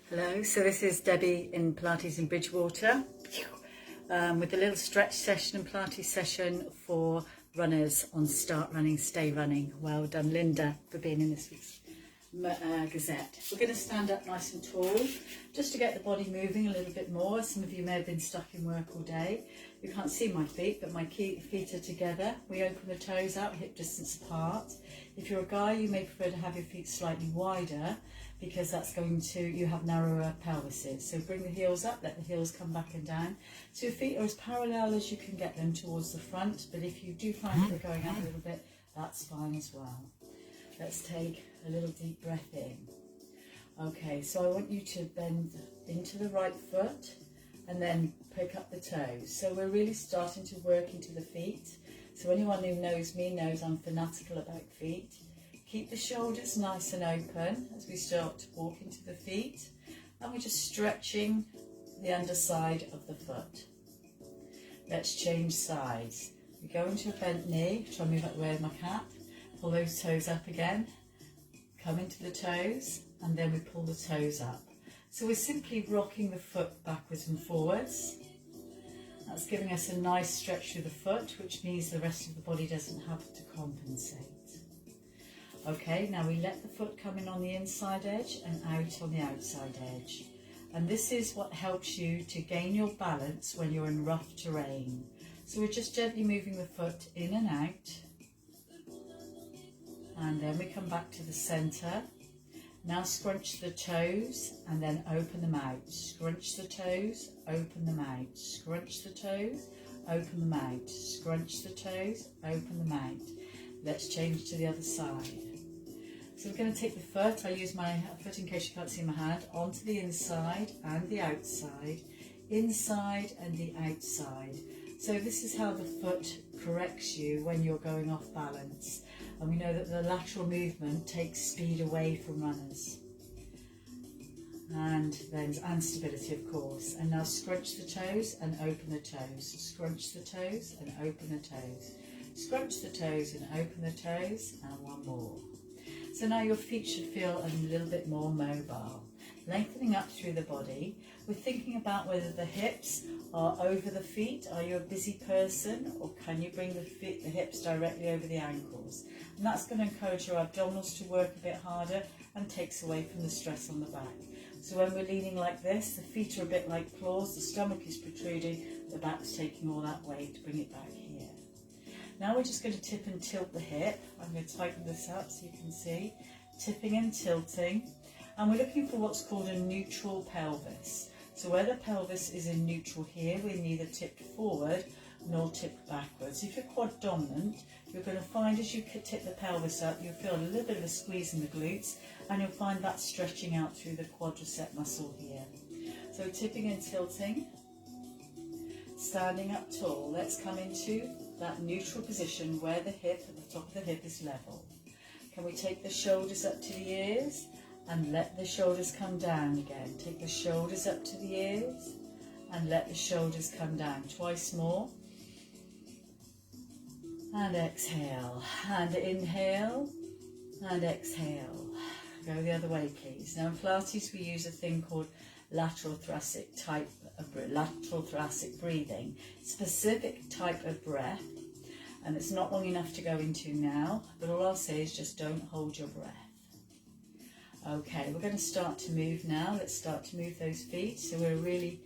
Hello, so this is Debbie in Pilates in Bridgewater with a little stretch session and Pilates session for runners on Start Running, Stay Running. Well done, Linda, for being in this week's Gazette. We're going to stand up nice and tall just to get the body moving a little bit more. Some of you may have been stuck in work all day. You can't see my feet, but my feet are together. We open the toes out, hip distance apart. If you're a guy, you may prefer to have your feet slightly wider because that's going to, you have narrower pelvises. So bring the heels up, let the heels come back and down. So your feet are as parallel as you can get them towards the front, but if you do find that they're going out a little bit, that's fine as well. Let's take a little deep breath in. Okay, so I want you to bend into the right foot and then pick up the toes. So we're really starting to work into the feet. So anyone who knows me knows I'm fanatical about feet. Keep the shoulders nice and open as we start to walk into the feet. And we're just stretching the underside of the foot. Let's change sides. We go into a bent knee, try and move out the way of my cat. Pull those toes up again. Come into the toes and then we pull the toes up. So we're simply rocking the foot backwards and forwards. That's giving us a nice stretch through the foot, which means the rest of the body doesn't have to compensate. Okay, now we let the foot come in on the inside edge and out on the outside edge. And this is what helps you to gain your balance when you're in rough terrain. So we're just gently moving the foot in and out. And then we come back to the centre. Now scrunch the toes and then open them out. Scrunch the toes, open them out. Scrunch the toes, open them out. Scrunch the toes, open them out. Let's change to the other side. So we're going to take the foot, I use my foot in case you can't see my hand, onto the inside and the outside, inside and the outside. So this is how the foot corrects you when you're going off balance. And we know that the lateral movement takes speed away from runners. And stability, of course. And now scrunch the toes and open the toes. Scrunch the toes and open the toes. Scrunch the toes and open the toes. And one more. So now your feet should feel a little bit more mobile. Lengthening up through the body. We're thinking about whether the hips are over the feet. Are you a busy person, or can you bring the hips directly over the ankles? And that's going to encourage your abdominals to work a bit harder and takes away from the stress on the back. So when we're leaning like this, the feet are a bit like claws, the stomach is protruding, the back's taking all that weight to bring it back here. Now we're just going to tip and tilt the hip. I'm going to tighten this up so you can see. Tipping and tilting. And we're looking for what's called a neutral pelvis. So where the pelvis is in neutral here, we're neither tipped forward nor tipped backwards. If you're quad dominant, you're going to find as you tip the pelvis up, you'll feel a little bit of a squeeze in the glutes, and you'll find that stretching out through the quadricep muscle here. So tipping and tilting, standing up tall. Let's come into that neutral position where the hip, at the top of the hip, is level. Can we take the shoulders up to the ears and let the shoulders come down again? Take the shoulders up to the ears and let the shoulders come down. Twice more. And exhale. And inhale. And exhale. Go the other way, please. Now in Pilates we use a thing called lateral thoracic breathing. Specific type of breath. And it's not long enough to go into now, but all I'll say is just don't hold your breath. Okay, we're going to start to move now. Let's start to move those feet. So we're really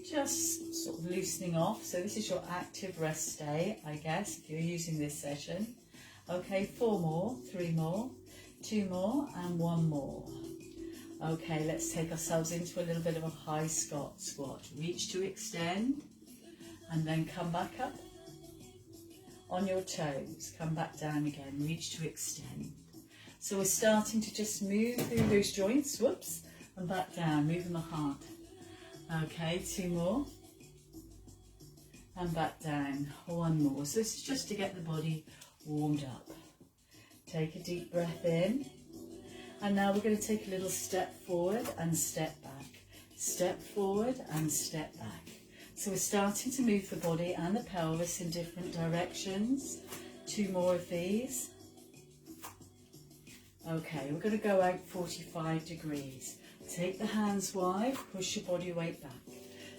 just sort of loosening off. So this is your active rest stay, I guess, if you're using this session. Okay, 4 more, 3 more, 2 more, and 1 more. Okay, let's take ourselves into a little bit of a high squat. Reach to extend, and then come back up. On your toes, come back down again, reach to extend. So we're starting to just move through those joints, whoops, and back down, moving the heart. Okay, 2 more. And back down, 1 more. So this is just to get the body warmed up. Take a deep breath in. And now we're going to take a little step forward and step back. Step forward and step back. So we're starting to move the body and the pelvis in different directions. 2 more of these. Okay, we're going to go out 45 degrees. Take the hands wide, push your body weight back.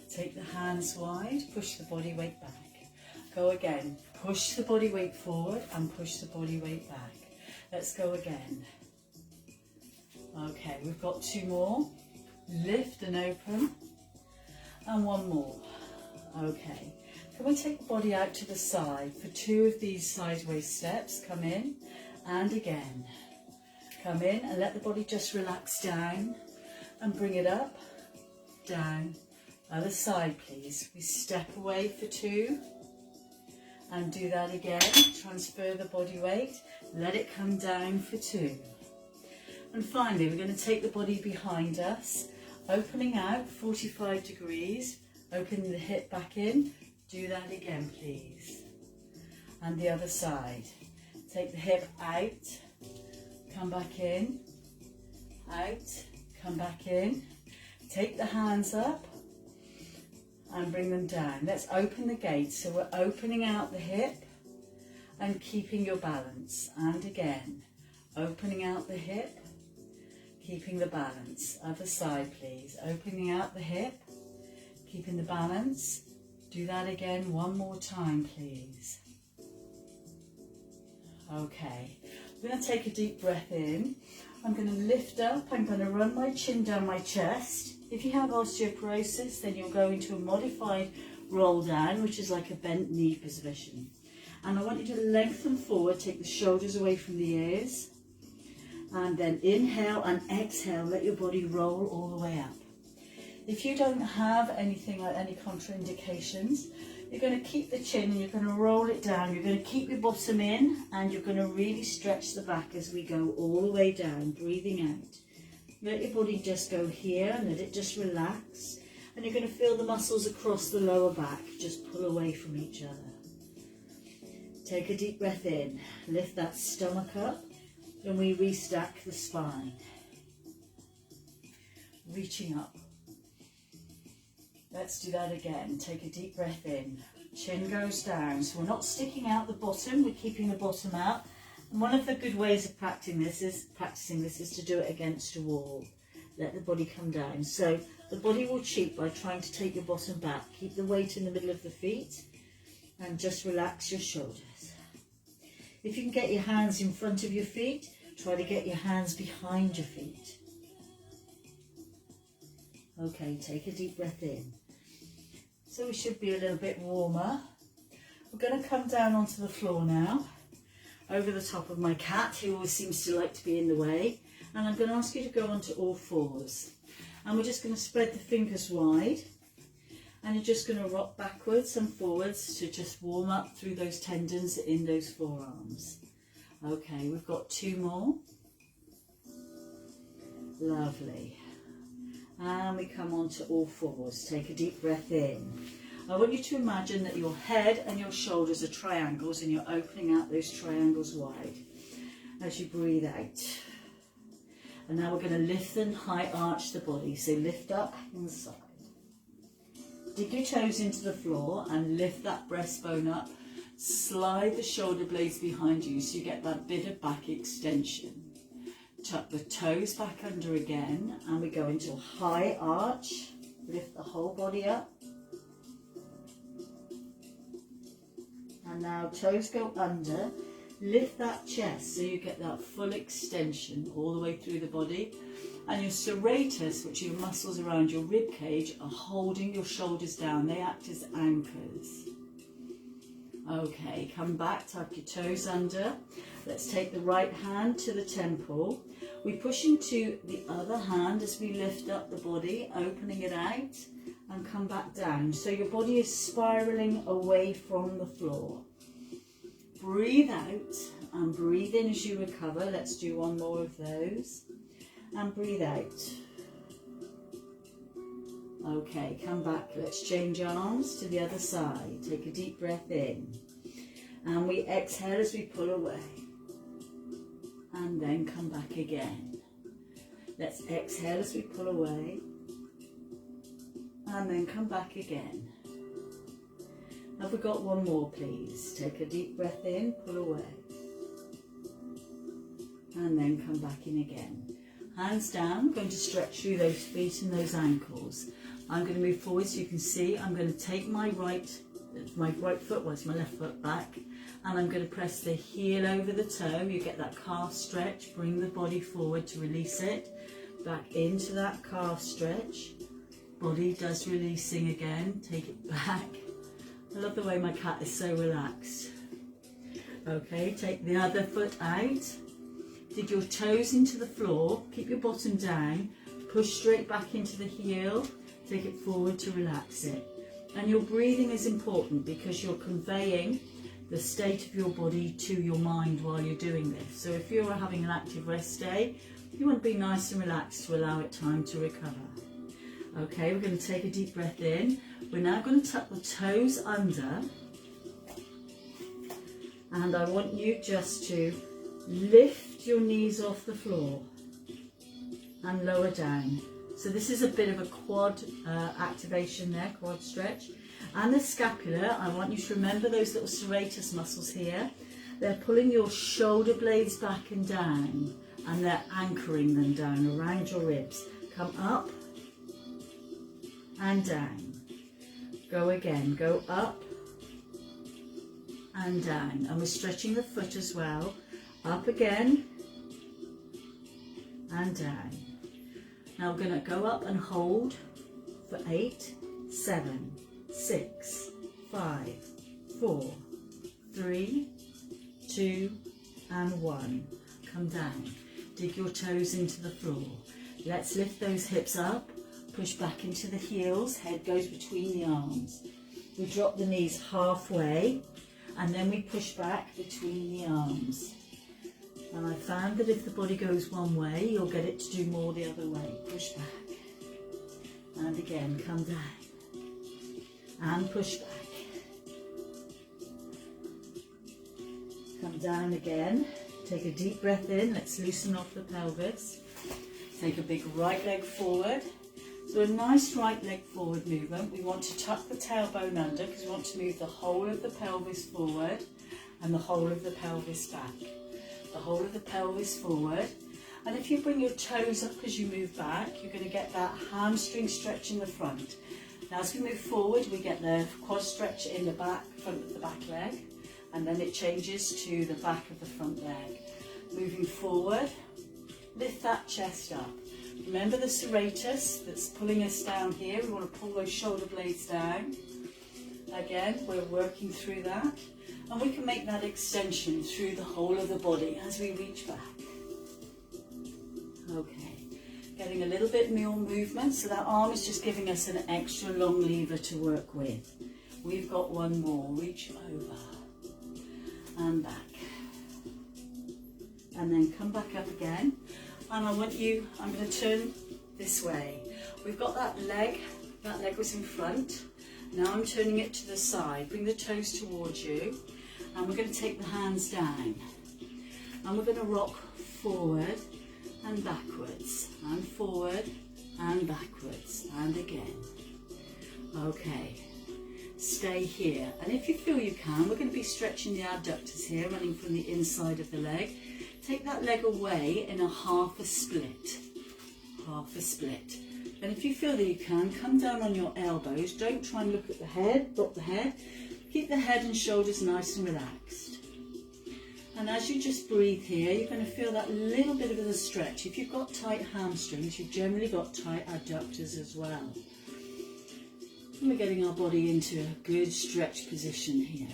Take the hands wide, push the body weight back. Go again. Push the body weight forward and push the body weight back. Let's go again. Okay, we've got 2 more. Lift and open. And 1 more. Okay. Can we take the body out to the side for 2 of these sideways steps? Come in and again. Come in and let the body just relax down and bring it up, down. Other side, please. We step away for 2 and do that again. Transfer the body weight. Let it come down for 2. And finally, we're going to take the body behind us, opening out 45 degrees, opening the hip back in. Do that again, please. And the other side. Take the hip out, come back in, out, come back in. Take the hands up and bring them down. Let's open the gate. So we're opening out the hip and keeping your balance. And again, opening out the hip, keeping the balance. Other side, please. Opening out the hip, keeping the balance. Do that again 1 more time, please. Okay, I'm going to take a deep breath in. I'm going to lift up. I'm going to run my chin down my chest. If you have osteoporosis, then you'll go into a modified roll down, which is like a bent knee position. And I want you to lengthen forward, take the shoulders away from the ears. And then inhale and exhale, let your body roll all the way up. If you don't have anything like any contraindications, you're going to keep the chin and you're going to roll it down. You're going to keep your bottom in and you're going to really stretch the back as we go all the way down, breathing out. Let your body just go here and let it just relax. And you're going to feel the muscles across the lower back just pull away from each other. Take a deep breath in. Lift that stomach up and we restack the spine. Reaching up. Let's do that again. Take a deep breath in. Chin goes down. So we're not sticking out the bottom, we're keeping the bottom out. And one of the good ways of practicing this is to do it against a wall. Let the body come down. So the body will cheat by trying to take your bottom back. Keep the weight in the middle of the feet and just relax your shoulders. If you can get your hands in front of your feet, try to get your hands behind your feet. Okay, take a deep breath in. So we should be a little bit warmer. We're going to come down onto the floor now, over the top of my cat, who always seems to like to be in the way. And I'm going to ask you to go onto all fours. And we're just going to spread the fingers wide. And you're just going to rock backwards and forwards to just warm up through those tendons in those forearms. Okay, we've got 2 more. Lovely. And we come on to all fours. Take a deep breath in. I want you to imagine that your head and your shoulders are triangles and you're opening out those triangles wide as you breathe out. And now we're going to lift and high arch the body. So lift up inside. Dig your toes into the floor and lift that breastbone up. Slide the shoulder blades behind you so you get that bit of back extension. Tuck the toes back under again and we go into a high arch. Lift the whole body up. And now toes go under. Lift that chest so you get that full extension all the way through the body. And your serratus, which are your muscles around your rib cage, are holding your shoulders down. They act as anchors. Okay, come back, tuck your toes under. Let's take the right hand to the temple. We push into the other hand as we lift up the body, opening it out, and come back down. So your body is spiraling away from the floor. Breathe out and breathe in as you recover. Let's do 1 more of those. And breathe out. Okay, come back. Let's change arms to the other side. Take a deep breath in. And we exhale as we pull away. And then come back again. Let's exhale as we pull away. And then come back again. Have we got 1 more, please? Take a deep breath in, pull away. And then come back in again. Hands down, I'm going to stretch through those feet and those ankles. I'm going to move forward so you can see. I'm going to take my right foot, well, it's my left foot back, and I'm going to press the heel over the toe. You get that calf stretch, bring the body forward to release it, back into that calf stretch. Body does releasing again, take it back. I love the way my cat is so relaxed. Okay, take the other foot out. Dig your toes into the floor, keep your bottom down, push straight back into the heel, take it forward to relax it. And your breathing is important because you're conveying the state of your body to your mind while you're doing this. So if you're having an active rest day, you want to be nice and relaxed to allow it time to recover. Okay, we're going to take a deep breath in. We're now going to tuck the toes under. And I want you just to lift your knees off the floor and lower down. So this is a bit of a quad activation there, quad stretch. And the scapula, I want you to remember those little serratus muscles here. They're pulling your shoulder blades back and down, and they're anchoring them down around your ribs. Come up and down. Go again, go up and down. And we're stretching the foot as well. Up again and down. Now we're going to go up and hold for 8, 7, 6, 5, 4, 3, 2 and 1. Come down. Dig your toes into the floor. Let's lift those hips up. Push back into the heels. Head goes between the arms. We drop the knees halfway and then we push back between the arms. And I found that if the body goes one way, you'll get it to do more the other way. Push back. And again, come down. And push back. Come down again. Take a deep breath in. Let's loosen off the pelvis. Take a big right leg forward. So a nice right leg forward movement. We want to tuck the tailbone under because we want to move the whole of the pelvis forward and the whole of the pelvis back. The whole of the pelvis forward. And if you bring your toes up as you move back, you're going to get that hamstring stretch in the front. Now as we move forward, we get the quad stretch in the back, front of the back leg, and then it changes to the back of the front leg. Moving forward, lift that chest up. Remember the serratus that's pulling us down here. We want to pull those shoulder blades down. Again, we're working through that. And we can make that extension through the whole of the body as we reach back. Okay, getting a little bit more movement, so that arm is just giving us an extra long lever to work with. We've got one more, reach over and back. And then come back up again. And I'm going to turn this way. We've got that leg was in front. Now I'm turning it to the side. Bring the toes towards you. And we're going to take the hands down. And we're going to rock forward and backwards. And forward and backwards. And again. Okay. Stay here. And if you feel you can, we're going to be stretching the abductors here, running from the inside of the leg. Take that leg away in a half a split. Half a split. And if you feel that you can, come down on your elbows. Don't try and look at the head, drop the head. Keep the head and shoulders nice and relaxed. And as you just breathe here, you're going to feel that little bit of a stretch. If you've got tight hamstrings, you've generally got tight adductors as well. And we're getting our body into a good stretch position here.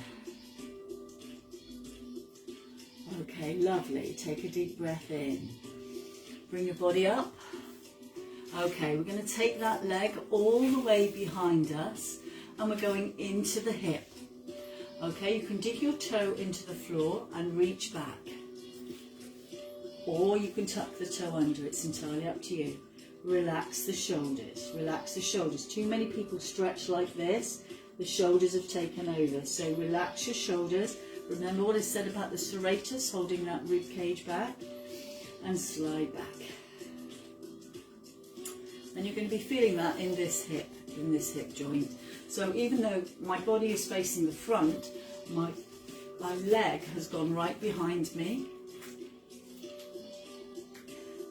Okay, lovely. Take a deep breath in. Bring your body up. Okay, we're going to take that leg all the way behind us and we're going into the hip. Okay, you can dig your toe into the floor and reach back. Or you can tuck the toe under, it's entirely up to you. Relax the shoulders, relax the shoulders. Too many people stretch like this, the shoulders have taken over. So relax your shoulders. Remember what I said about the serratus, holding that rib cage back, and slide back. And you're going to be feeling that in this hip joint. So even though my body is facing the front, my leg has gone right behind me.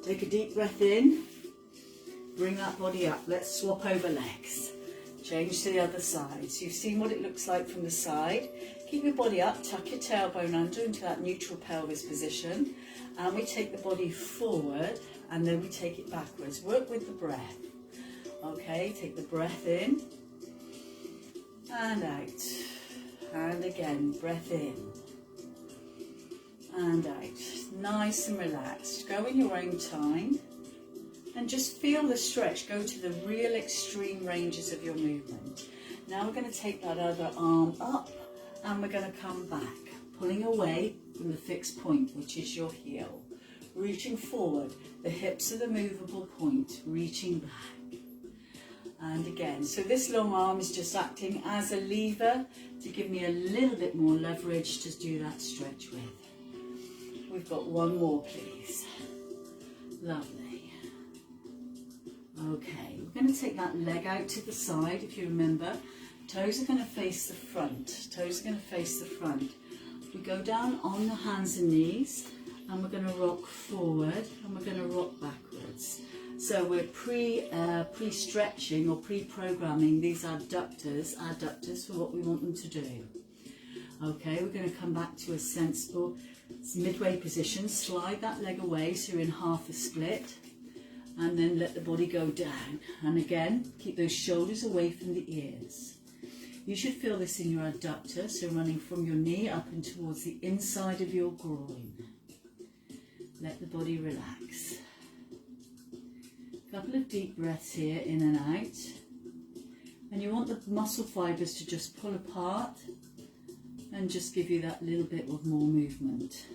Take a deep breath in. Bring that body up. Let's swap over legs. Change to the other side. So you've seen what it looks like from the side. Keep your body up, tuck your tailbone under into that neutral pelvis position. And we take the body forward and then we take it backwards. Work with the breath. Okay, take the breath in and out. And again, breath in and out. Nice and relaxed. Go in your own time. And just feel the stretch, go to the real extreme ranges of your movement. Now we're going to take that other arm up and we're going to come back, pulling away from the fixed point, which is your heel. Reaching forward, the hips are the movable point, reaching back. And again, so this long arm is just acting as a lever to give me a little bit more leverage to do that stretch with. We've got one more, please. Lovely. Okay, we're going to take that leg out to the side, if you remember. Toes are going to face the front. Toes are going to face the front. We go down on the hands and knees, and we're going to rock forward, and we're going to rock backwards. So we're pre-stretching or pre-programming these adductors for what we want them to do. Okay, we're going to come back to a sensible midway position. Slide that leg away so you're in half a split. And then let the body go down. And again, keep those shoulders away from the ears. You should feel this in your adductor, so running from your knee up and towards the inside of your groin. Let the body relax. A couple of deep breaths here, in and out. And you want the muscle fibres to just pull apart and just give you that little bit of more movement.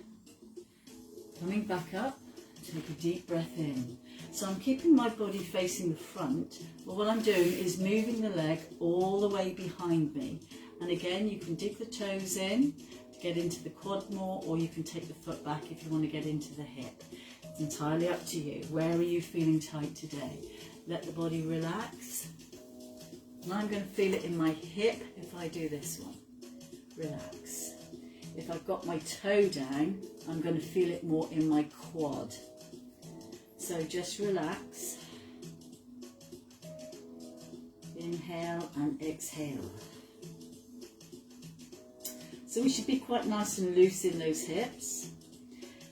Coming back up, take a deep breath in. So I'm keeping my body facing the front, but what I'm doing is moving the leg all the way behind me. And again, you can dig the toes in to get into the quad more, or you can take the foot back if you want to get into the hip. It's entirely up to you. Where are you feeling tight today? Let the body relax. And I'm going to feel it in my hip if I do this one. Relax. If I've got my toe down, I'm going to feel it more in my quad. So just relax. Inhale and exhale. So we should be quite nice and loose in those hips.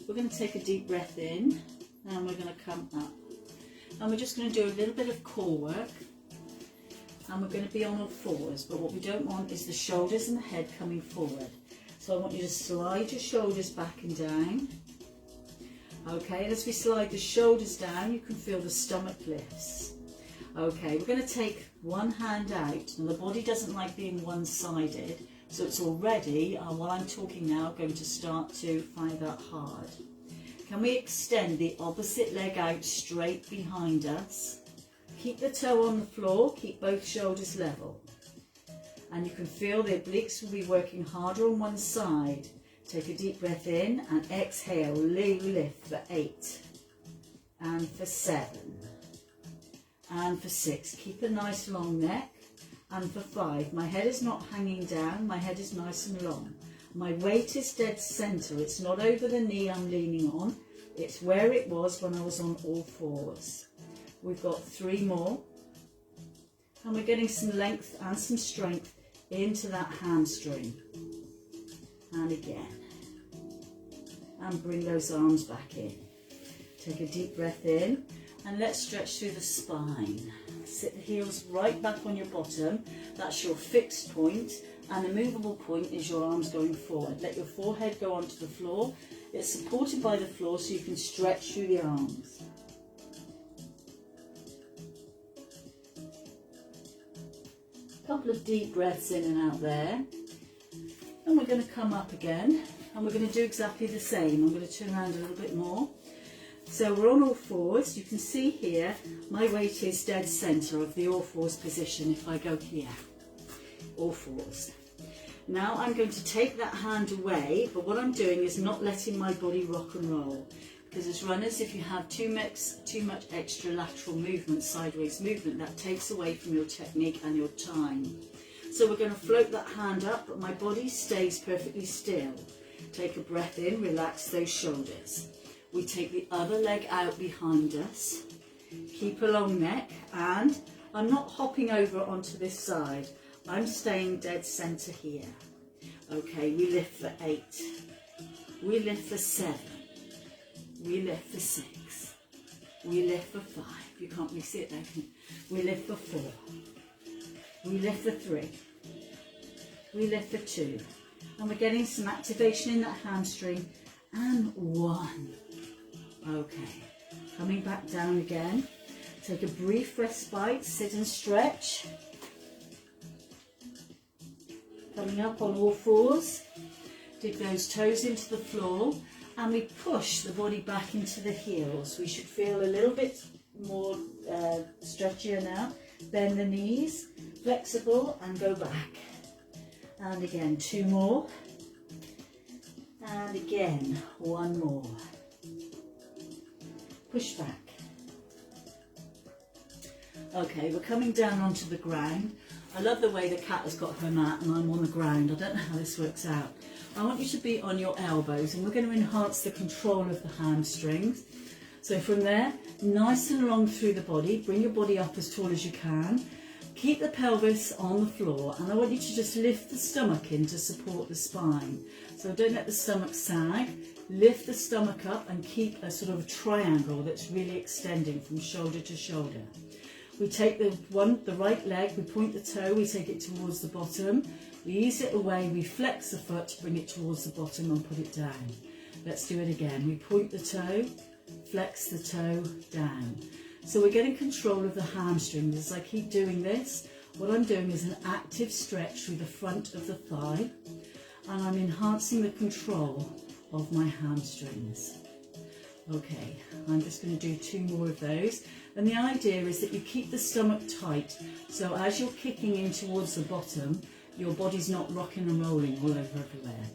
We're going to take a deep breath in and we're going to come up. And we're just going to do a little bit of core work. And we're going to be on all fours, but what we don't want is the shoulders and the head coming forward. So I want you to slide your shoulders back and down. Okay, and as we slide the shoulders down, you can feel the stomach lifts. Okay, we're going to take one hand out, and the body doesn't like being one-sided, so it's already, while I'm talking now, going to start to find that hard. Can we extend the opposite leg out straight behind us? Keep the toe on the floor, keep both shoulders level. And you can feel the obliques will be working harder on one side. Take a deep breath in and exhale, lift for 8 and for 7 and for 6. Keep a nice long neck, and for 5. My head is not hanging down, my head is nice and long. My weight is dead center. It's not over the knee I'm leaning on. It's where it was when I was on all fours. We've got 3 more. And we're getting some length and some strength into that hamstring. And again. And bring those arms back in. Take a deep breath in. And let's stretch through the spine. Sit the heels right back on your bottom. That's your fixed point. And the movable point is your arms going forward. Let your forehead go onto the floor. It's supported by the floor so you can stretch through the arms. A couple of deep breaths in and out there. And we're going to come up again. And we're going to do exactly the same. I'm going to turn around a little bit more. So we're on all fours. You can see here my weight is dead center of the all fours position if I go here. All fours. Now I'm going to take that hand away, but what I'm doing is not letting my body rock and roll. Because as runners, if you have too much extra lateral movement, sideways movement, that takes away from your technique and your time. So we're going to float that hand up, but my body stays perfectly still. Take a breath in, relax those shoulders. We take the other leg out behind us, keep a long neck, and I'm not hopping over onto this side. I'm staying dead center here. Okay, we lift for 8. We lift for 7. We lift for 6. We lift for 5. You can't really see it there, can you? We lift for 4. We lift for 3. We lift for 2. And we're getting some activation in that hamstring. And 1. Okay, coming back down again. Take a brief respite, sit and stretch. Coming up on all fours. Dig those toes into the floor. And we push the body back into the heels. We should feel a little bit more stretchier now. Bend the knees, flexible, and go back. And again, 2 more. And again, 1 more. Push back. Okay, we're coming down onto the ground. I love the way the cat has got her mat and I'm on the ground. I don't know how this works out. I want you to be on your elbows and we're going to enhance the control of the hamstrings. So from there, nice and long through the body, bring your body up as tall as you can. Keep the pelvis on the floor and I want you to just lift the stomach in to support the spine. So don't let the stomach sag. Lift the stomach up and keep a sort of triangle that's really extending from shoulder to shoulder. We take the right leg, we point the toe, we take it towards the bottom. We ease it away, we flex the foot, bring it towards the bottom and put it down. Let's do it again. We point the toe, flex the toe, down. So we're getting control of the hamstrings. As I keep doing this, what I'm doing is an active stretch through the front of the thigh and I'm enhancing the control of my hamstrings. Okay, I'm just going to do 2 more of those. And the idea is that you keep the stomach tight. So as you're kicking in towards the bottom, your body's not rocking and rolling all over everywhere.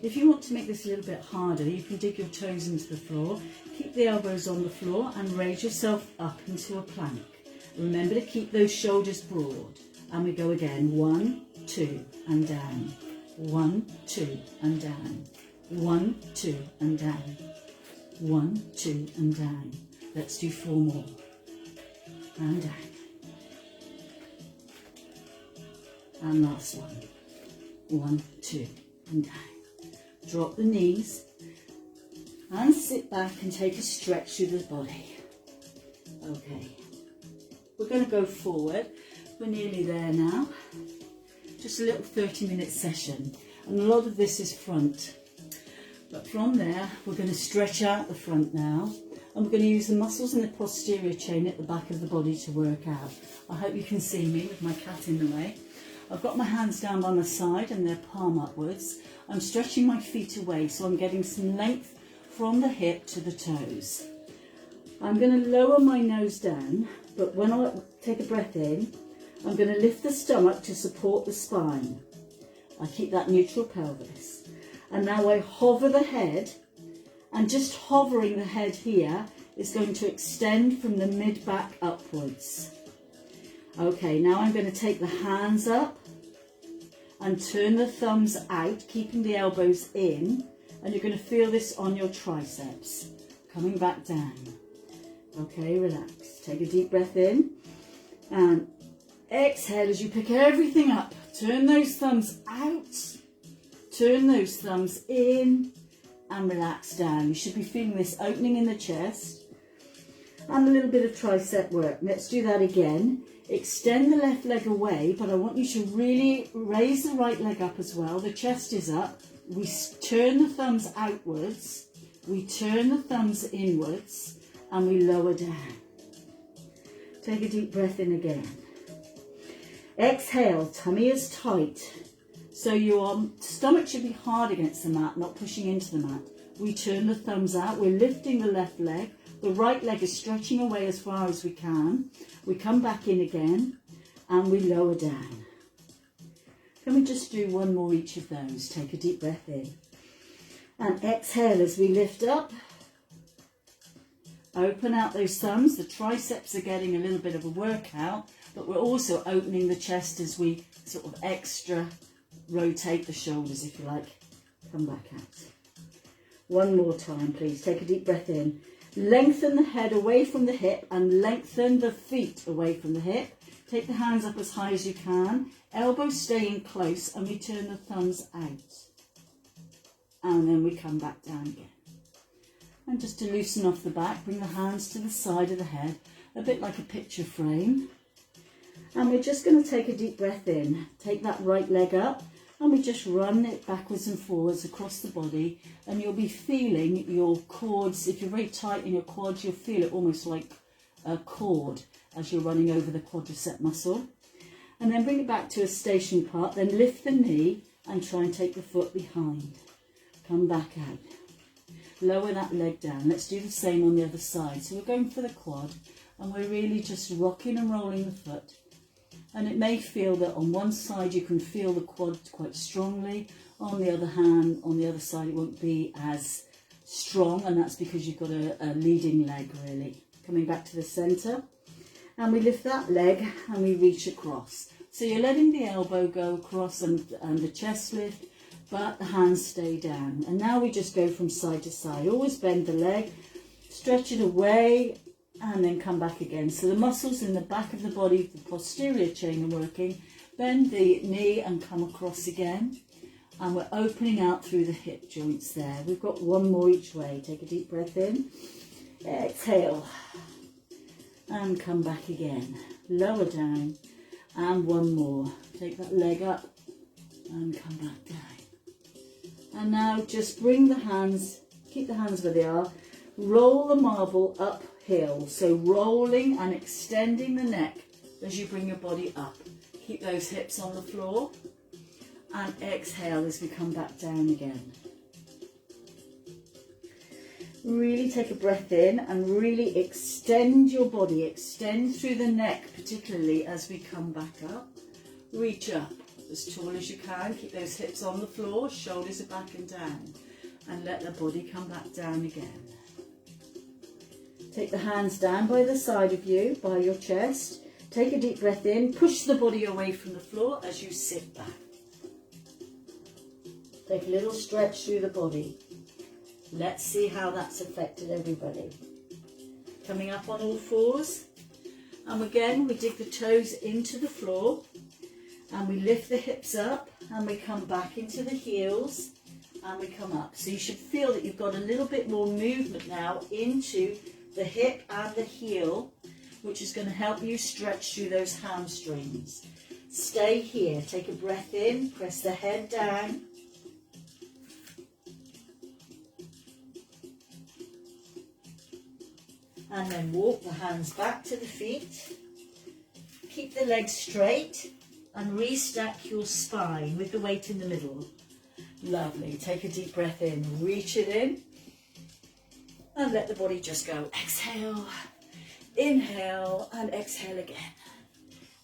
If you want to make this a little bit harder, you can dig your toes into the floor, keep the elbows on the floor and raise yourself up into a plank. Remember to keep those shoulders broad. And we go again, 1, 2 and down. 1, 2 and down. 1, 2 and down. 1, 2 and down. Let's do 4 more. And down. And last one. 1, 2 and down. Drop the knees and sit back and take a stretch through the body. Okay, we're going to go forward. We're nearly there now. Just a little 30-minute session. And a lot of this is front. But from there, we're going to stretch out the front now. And we're going to use the muscles in the posterior chain at the back of the body to work out. I hope you can see me with my cat in the way. I've got my hands down by my side and they're palm upwards. I'm stretching my feet away so I'm getting some length from the hip to the toes. I'm going to lower my nose down, but when I take a breath in, I'm going to lift the stomach to support the spine. I keep that neutral pelvis. And now I hover the head, and just hovering the head here is going to extend from the mid-back upwards. Okay, now I'm going to take the hands up and turn the thumbs out, keeping the elbows in, and you're going to feel this on your triceps. Coming back down. Okay, relax. Take a deep breath in and exhale as you pick everything up. Turn those thumbs out, turn those thumbs in and relax down. You should be feeling this opening in the chest and a little bit of tricep work. Let's do that again. Extend the left leg away, but I want you to really raise the right leg up as well. The chest is up. We turn the thumbs outwards, we turn the thumbs inwards, and we lower down. Take a deep breath in again. Exhale, tummy is tight. So your stomach should be hard against the mat, not pushing into the mat. We turn the thumbs out, we're lifting the left leg. The right leg is stretching away as far as we can. We come back in again and we lower down. Can we just do 1 more each of those? Take a deep breath in. And exhale as we lift up. Open out those thumbs. The triceps are getting a little bit of a workout, but we're also opening the chest as we sort of extra rotate the shoulders, if you like. Come back out. One more time, please. Take a deep breath in. Lengthen the head away from the hip and lengthen the feet away from the hip. Take the hands up as high as you can. Elbows staying close, and we turn the thumbs out. And then we come back down again. And just to loosen off the back, bring the hands to the side of the head, a bit like a picture frame. And we're just going to take a deep breath in. Take that right leg up, and we just run it backwards and forwards across the body, and you'll be feeling your quads. If you're very tight in your quads, you'll feel it almost like a cord as you're running over the quadricep muscle. And then bring it back to a stationary part, then lift the knee and try and take the foot behind. Come back out. Lower that leg down. Let's do the same on the other side. So we're going for the quad, and we're really just rocking and rolling the foot. And it may feel that on one side you can feel the quad quite strongly. On the other hand, on the other side it won't be as strong, and that's because you've got a leading leg really. Coming back to the centre, and we lift that leg and we reach across. So you're letting the elbow go across and the chest lift, but the hands stay down. And now we just go from side to side. Always bend the leg, stretch it away, and then come back again. So the muscles in the back of the body, the posterior chain are working. Bend the knee and come across again. And we're opening out through the hip joints there. We've got one more each way. Take a deep breath in. Exhale. And come back again. Lower down. And one more. Take that leg up and come back down. And now just bring the hands, keep the hands where they are. Roll the marble uphill. So rolling and extending the neck as you bring your body up. Keep those hips on the floor. And exhale as we come back down again. Really take a breath in and really extend your body. Extend through the neck, particularly as we come back up. Reach up as tall as you can. Keep those hips on the floor, shoulders are back and down. And let the body come back down again. Take the hands down by the side of you, by your chest. Take a deep breath in. Push the body away from the floor as you sit back. Take a little stretch through the body. Let's see how that's affected everybody. Coming up on all fours. And again, we dig the toes into the floor. And we lift the hips up. And we come back into the heels. And we come up. So you should feel that you've got a little bit more movement now into the hip and the heel, which is going to help you stretch through those hamstrings. Stay here. Take a breath in. Press the head down. And then walk the hands back to the feet. Keep the legs straight and restack your spine with the weight in the middle. Lovely. Take a deep breath in. Reach it in. And let the body just go. Exhale. Inhale and exhale again.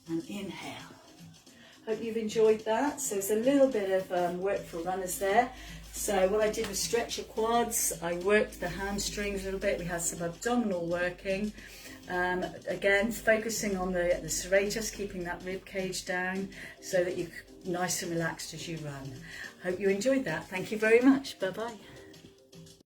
And inhale. Hope you've enjoyed that. So it's a little bit of work for runners there. So what I did was stretch your quads. I worked the hamstrings a little bit. We had some abdominal working. Again, focusing on the serratus, keeping that rib cage down so that you're nice and relaxed as you run. Hope you enjoyed that. Thank you very much. Bye-bye.